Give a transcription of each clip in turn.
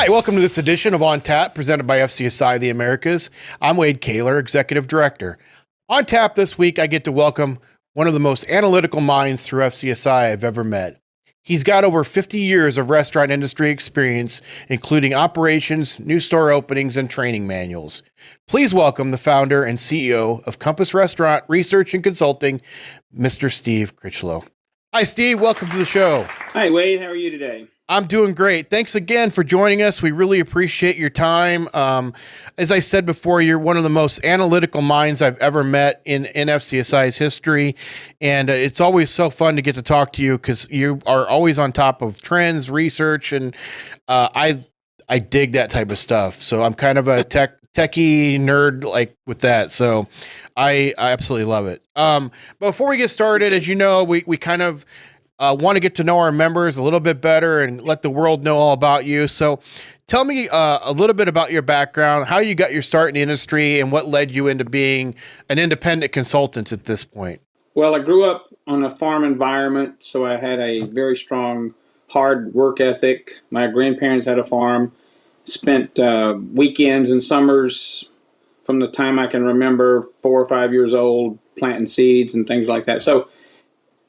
Hi, welcome to this edition of On Tap, presented by FCSI The Americas. I'm Wade Kaler, Executive Director. On Tap this week, I get to welcome one of the most analytical minds through FCSI I've ever met. He's got over 50 years of restaurant industry experience, including operations, new store openings, and training manuals. Please welcome the founder and CEO of Compass Restaurant Research and Consulting, Mr. Steve Crichlow. Hi, Steve. Welcome to the show. Hi, Wade. How are you today? I'm doing great. Thanks again for joining us. We really appreciate your time. As I said before, you're one of the most analytical minds I've ever met in FCSI's history. And it's always so fun to get to talk to you because you are always on top of trends, research, and I dig that type of stuff. So I'm kind of a techie nerd like with that. So I absolutely love it. Before we get started, as you know, we kind of want to get to know our members a little bit better and let the world know all about you. So tell me a little bit about your background, how you got your start in the industry, and what led you into being an independent consultant at this point. Well, I grew up on a farm environment, so I had a very strong, hard work ethic. My grandparents had a farm, spent weekends and summers from the time I can remember, 4 or 5 years old, planting seeds and things like that. So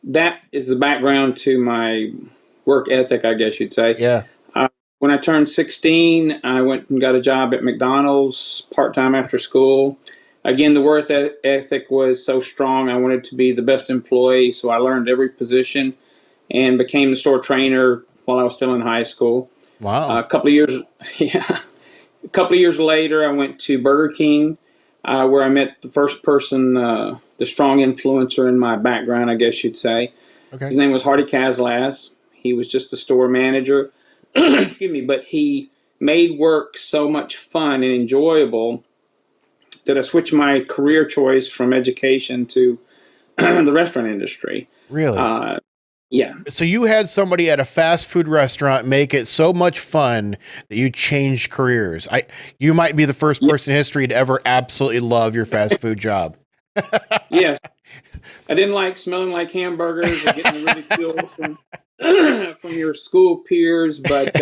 that is the background to my work ethic, I guess you'd say. Yeah. When I turned 16, I went and got a job at McDonald's part-time after school. Again, the work ethic was so strong. I wanted to be the best employee, so I learned every position and became the store trainer while I was still in high school. Wow. A couple of years later, I went to Burger King, where I met the first person, the strong influencer in my background, I guess you'd say. Okay. His name was Hardy Kazlas. He was just the store manager. Excuse me, but he made work so much fun and enjoyable that I switched my career choice from education to the restaurant industry. Really? Yeah. So you had somebody at a fast food restaurant make it so much fun that you changed careers. You might be the first person in history to ever absolutely love your fast food job. Yes. I didn't like smelling like hamburgers or getting ridiculed from your school peers, but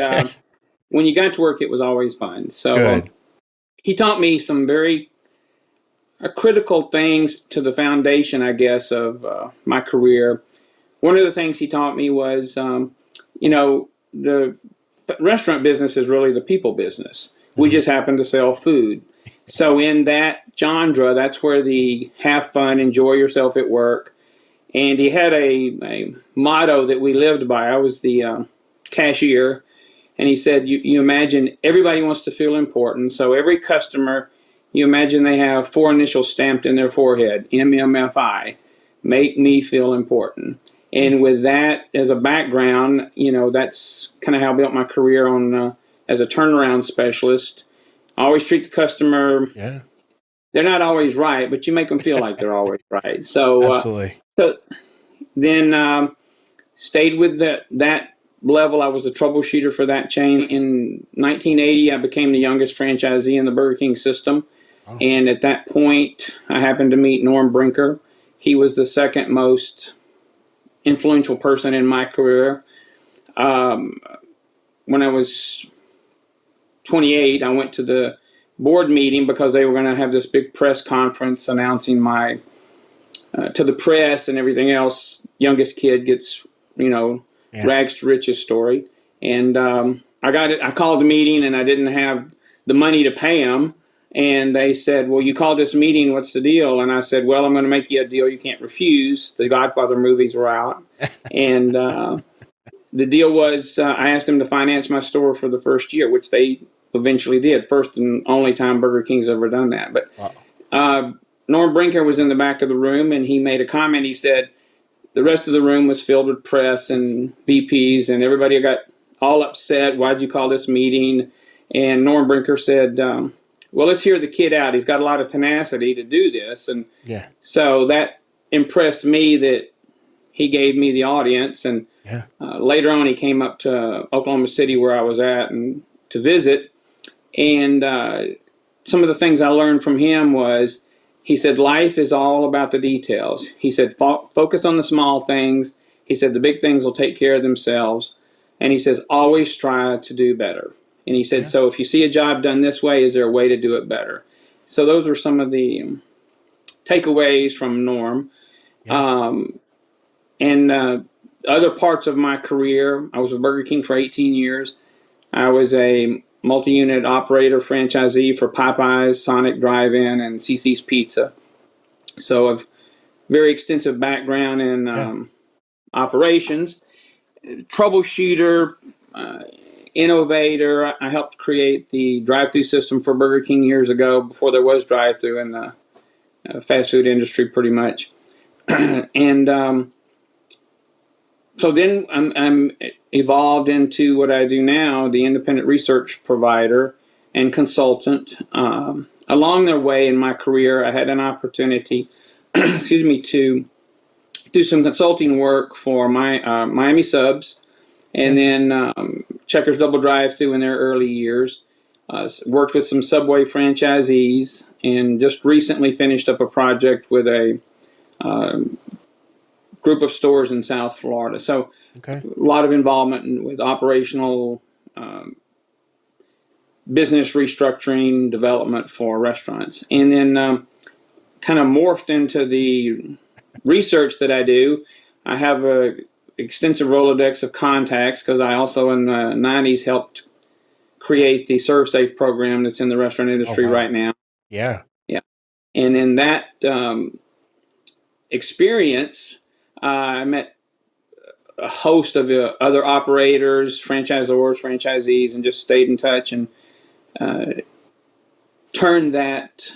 when you got to work, it was always fun. So he taught me some very critical things to the foundation, I guess, of my career. One of the things he taught me was, the restaurant business is really the people business. We just happen to sell food. So in that genre, that's where the have fun, enjoy yourself at work. And he had a motto that we lived by. I was the cashier. And he said, you imagine everybody wants to feel important. So every customer, you imagine they have 4 initials stamped in their forehead, MMFI, make me feel important. And with that as a background, that's kind of how I built my career on as a turnaround specialist. I always treat the customer. Yeah. They're not always right, but you make them feel like they're always right. So, absolutely. So then stayed with that level. I was a troubleshooter for that chain. In 1980, I became the youngest franchisee in the Burger King system. Oh. And at that point, I happened to meet Norm Brinker. He was the second most influential person in my career. When I was 28, I went to the board meeting because they were going to have this big press conference announcing my to the press and everything else. Youngest kid gets, rags to riches story. And I called the meeting and I didn't have the money to pay them. And they said, well, you called this meeting, what's the deal? And I said, well, I'm going to make you a deal you can't refuse. The Godfather movies were out. And the deal was I asked them to finance my store for the first year, which they eventually did. First and only time Burger King's ever done that. But Norm Brinker was in the back of the room, and he made a comment. He said the rest of the room was filled with press and VPs, and everybody got all upset. Why'd you call this meeting? And Norm Brinker said, well, let's hear the kid out. He's got a lot of tenacity to do this. And so that impressed me that he gave me the audience. And later on, he came up to Oklahoma City where I was at and to visit. And some of the things I learned from him was, he said, life is all about the details. He said, focus on the small things. He said, the big things will take care of themselves. And he says, always strive to do better. And he said, Yeah. so if you see a job done this way, is there a way to do it better? So those are some of the takeaways from Norm. Yeah. And other parts of my career, I was with Burger King for 18 years. I was a multi-unit operator franchisee for Popeyes, Sonic Drive-In, and CiCi's Pizza. So I've very extensive background in operations, troubleshooter, innovator. I helped create the drive-through system for Burger King years ago, before there was drive-through in the fast food industry, pretty much. And so then I'm evolved into what I do now, the independent research provider and consultant. Along the way in my career, I had an opportunity, excuse me, to do some consulting work for my Miami Subs, and then Checkers Double Drive-Thru in their early years. Worked with some Subway franchisees, and just recently finished up a project with a group of stores in South Florida. So a lot of involvement with operational business restructuring, development for restaurants. And then kind of morphed into the research that I do. I have a extensive Rolodex of contacts, because I also in the 90s helped create the Serve Safe program that's in the restaurant industry right now. Yeah. Yeah. And in that experience, I met a host of other operators, franchisors, franchisees, and just stayed in touch and turned that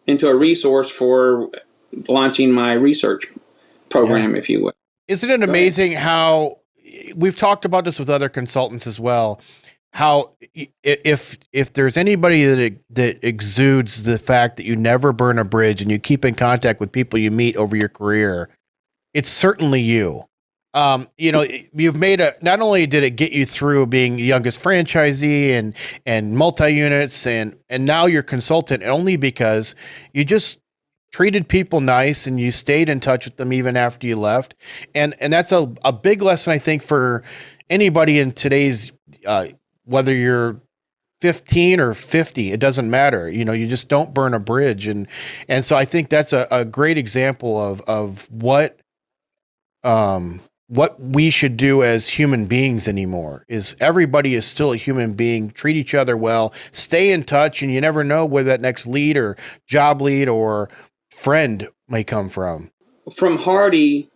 into a resource for launching my research program, if you will. Isn't it amazing how we've talked about this with other consultants as well? How if there's anybody that exudes the fact that you never burn a bridge and you keep in contact with people you meet over your career, it's certainly you. You've made not only did it get you through being the youngest franchisee and multi-units and now you're consultant, only because you just treated people nice and you stayed in touch with them even after you left. And that's a big lesson, I think, for anybody in today's, whether you're 15 or 50, it doesn't matter. You just don't burn a bridge. And so I think that's a great example of what we should do as human beings anymore. Is everybody is still a human being, treat each other well, stay in touch, and you never know where that next lead or job lead or friend may come from. From Hardy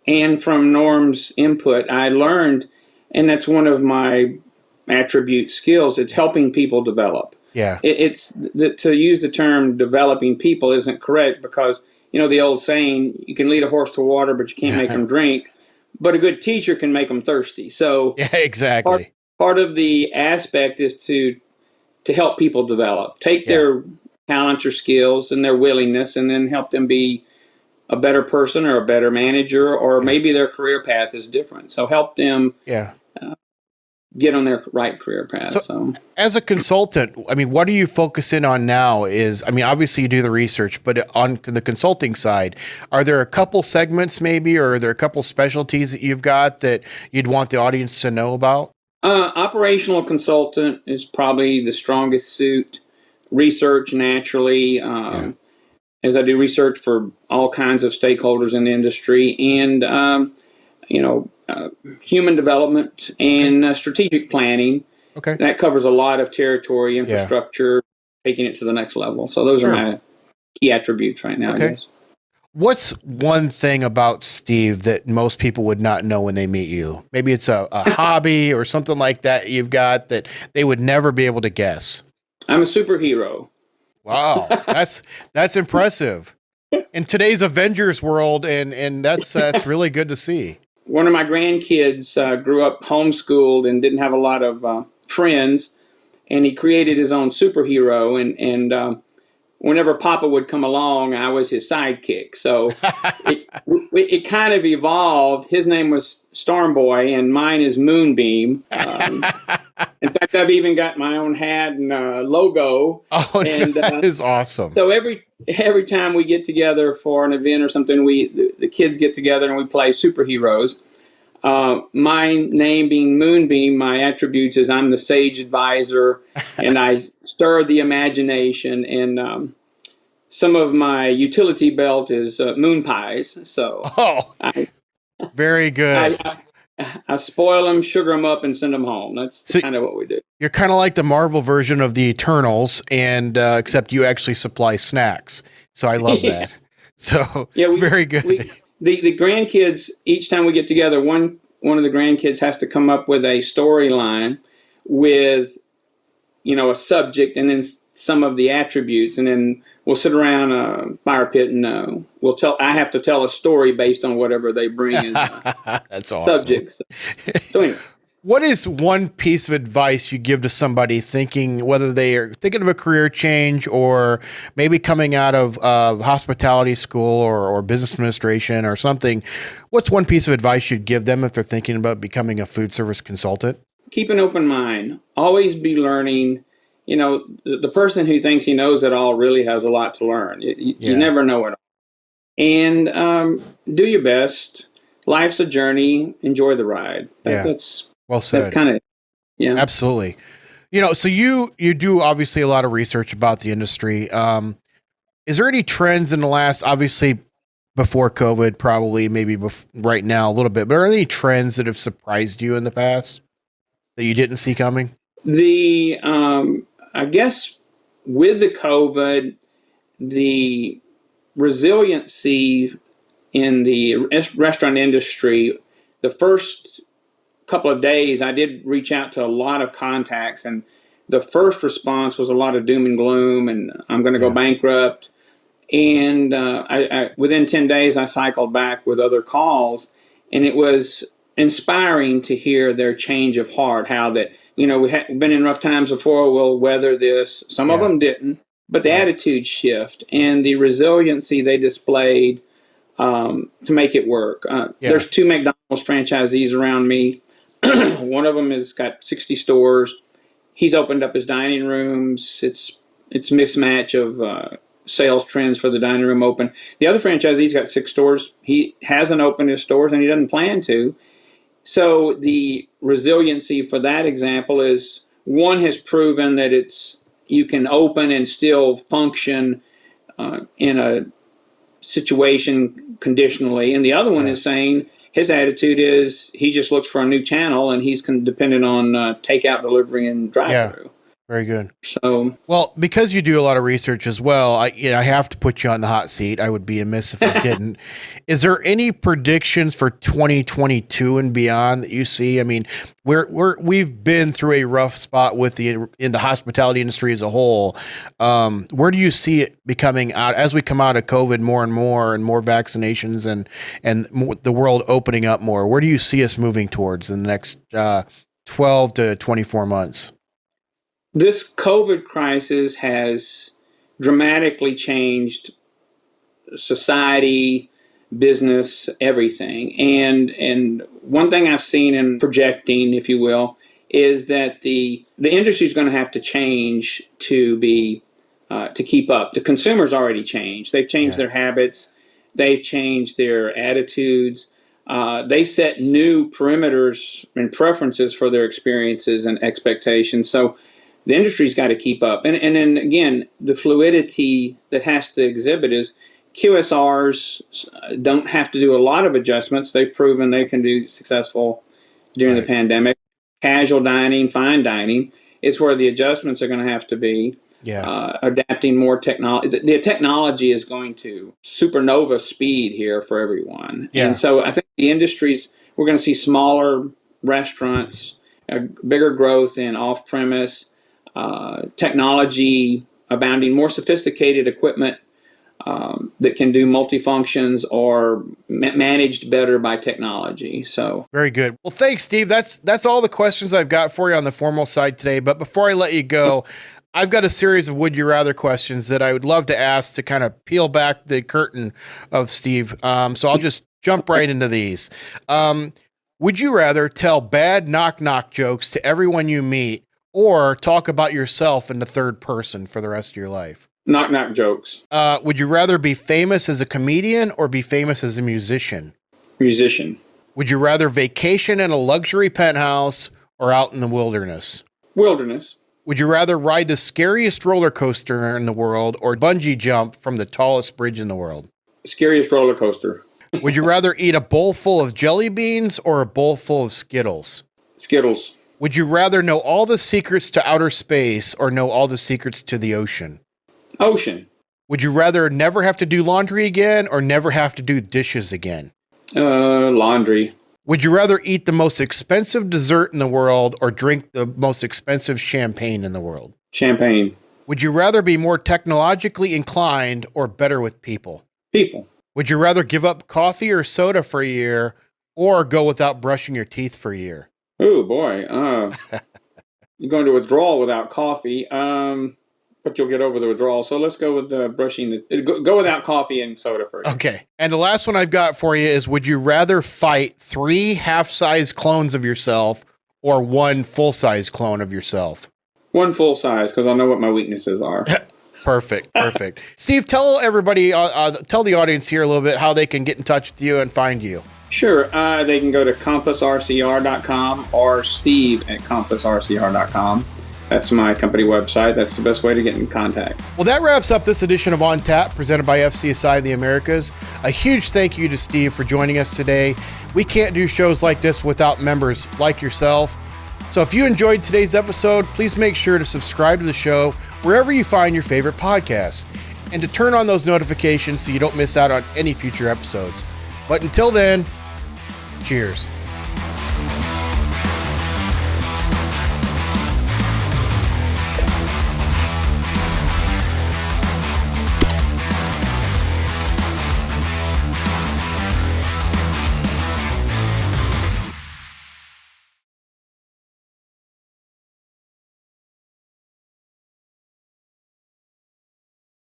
and from Norm's input, I learned, and that's one of my attribute skills, it's helping people develop. Yeah. To use the term developing people isn't correct, because the old saying, you can lead a horse to water, but you can't make him drink. But a good teacher can make them thirsty. So yeah, exactly. Part of the aspect is to help people develop, take their talents or skills and their willingness, and then help them be a better person or a better manager, or maybe their career path is different. So help them get on their right career path. So as a consultant, what are you focusing on now? Obviously you do the research, but on the consulting side, are there a couple segments maybe, or are there a couple specialties that you've got that you'd want the audience to know about? Operational consultant is probably the strongest suit. Research, naturally, as I do research for all kinds of stakeholders in the industry, and human development and strategic planning. Okay. That covers a lot of territory, infrastructure, taking it to the next level. So those are my key attributes right now, I guess. What's one thing about Steve that most people would not know when they meet you? Maybe it's a hobby or something like that you've got that they would never be able to guess. I'm a superhero. Wow. That's impressive. In today's Avengers world, and that's really good to see. One of my grandkids grew up homeschooled and didn't have a lot of friends, and he created his own superhero. And whenever Papa would come along, I was his sidekick. So it kind of evolved. His name was Storm Boy, and mine is Moonbeam. In fact, I've even got my own hat and logo. Oh, and, that is awesome. So every time we get together for an event or something, the kids get together and we play superheroes. My name being Moonbeam, my attributes is I'm the sage advisor, and I stir the imagination. And some of my utility belt is moon pies. So Oh, I, very good. I spoil them, sugar them up, and send them home. That's So kind of what we do. you're kind of like the Marvel version of the Eternals, and except you actually supply snacks. So I love Yeah. that. So Yeah, very good. the grandkids, each time we get together, one of the grandkids has to come up with a storyline with, a subject, and then some of the attributes, and then we'll sit around a fire pit, and I have to tell a story based on whatever they bring as That's awesome. subjects. So anyway, What is one piece of advice you give to somebody thinking, whether they are thinking of a career change or maybe coming out of hospitality school or business administration or something? What's one piece of advice you'd give them if they're thinking about becoming a food service consultant? keep an open mind. Always be learning. The person who thinks he knows it all really has a lot to learn. You Yeah. never know it all. And do your best. Life's a journey. Enjoy the ride. Yeah. That's Well said. That's kind of, yeah. Absolutely. So you do obviously a lot of research about the industry. Is there any trends in the last, obviously before COVID, probably maybe right now a little bit, but are there any trends that have surprised you in the past that you didn't see coming? I guess with the COVID, the resiliency in the restaurant industry, the first couple of days, I did reach out to a lot of contacts, and the first response was a lot of doom and gloom, and I'm going to go bankrupt. And I within 10 days, I cycled back with other calls, and it was inspiring to hear their change of heart, how that, we had been in rough times before, we'll weather this. Some of them didn't, but the attitude shift and the resiliency they displayed to make it work. There's 2 McDonald's franchisees around me. One of them has got 60 stores. He's opened up his dining rooms. It's mismatch of sales trends for the dining room open. The other franchisee's got 6 stores. He hasn't opened his stores, and he doesn't plan to. So the resiliency for that example is, one has proven that you can open and still function in a situation conditionally, and the other one is saying his attitude is he just looks for a new channel, and he's dependent on takeout, delivery, and drive-through. Very good. So, well, because you do a lot of research as well, I have to put you on the hot seat. I would be amiss if I didn't. Is there any predictions for 2022 and beyond that you see? I mean, we've been through a rough spot in the hospitality industry as a whole. Where do you see it becoming out as we come out of COVID more and more vaccinations and the world opening up more? Where do you see us moving towards in the next 12 to 24 months? This COVID crisis has dramatically changed society, business, everything. And one thing I've seen in projecting, if you will, is that the industry is going to have to change to keep up. The consumer's already changed. They've changed their habits. They've changed their attitudes. They set new perimeters and preferences for their experiences and expectations. So the industry's got to keep up. And then again, the fluidity that has to exhibit is QSRs don't have to do a lot of adjustments. They've proven they can be successful during the pandemic. Casual dining, fine dining is where the adjustments are going to have to be. Adapting more technology. The technology is going to supernova speed here for everyone. And so I think we're going to see smaller restaurants, bigger growth in off-premise, technology abounding, more sophisticated equipment that can do multifunctions or managed better by technology. So very good. Well, thanks, Steve. That's all the questions I've got for you on the formal side today. But before I let you go, I've got a series of would you rather questions that I would love to ask to kind of peel back the curtain of Steve. So I'll just jump right into these. Would you rather tell bad knock-knock jokes to everyone you meet or talk about yourself in the third person for the rest of your life? Knock-knock jokes. Would you rather be famous as a comedian or be famous as a musician? Musician. Would you rather vacation in a luxury penthouse or out in the wilderness? Wilderness. Would you rather ride the scariest roller coaster in the world or bungee jump from the tallest bridge in the world? Scariest roller coaster. Would you rather eat a bowl full of jelly beans or a bowl full of Skittles? Skittles. Would you rather know all the secrets to outer space or know all the secrets to the ocean? Ocean. Would you rather never have to do laundry again or never have to do dishes again? Laundry. Would you rather eat the most expensive dessert in the world or drink the most expensive champagne in the world? Champagne. Would you rather be more technologically inclined or better with people? People. Would you rather give up coffee or soda for a year or go without brushing your teeth for a year? Oh, boy. You're going to withdrawal without coffee, but you'll get over the withdrawal. So let's go with go without coffee and soda first. Okay. And the last one I've got for you is, would you rather fight 3 half-size clones of yourself or 1 full-size clone of yourself? 1 full size, because I know what my weaknesses are. Perfect. Steve, tell everybody, tell the audience here a little bit how they can get in touch with you and find you. Sure. They can go to compassrcr.com or steve@compassrcr.com. That's my company website. That's the best way to get in contact. Well, that wraps up this edition of On Tap, presented by FCSI the Americas. A huge thank you to Steve for joining us today. We can't do shows like this without members like yourself. So if you enjoyed today's episode, please make sure to subscribe to the show wherever you find your favorite podcasts, and to turn on those notifications so you don't miss out on any future episodes. But until then, cheers.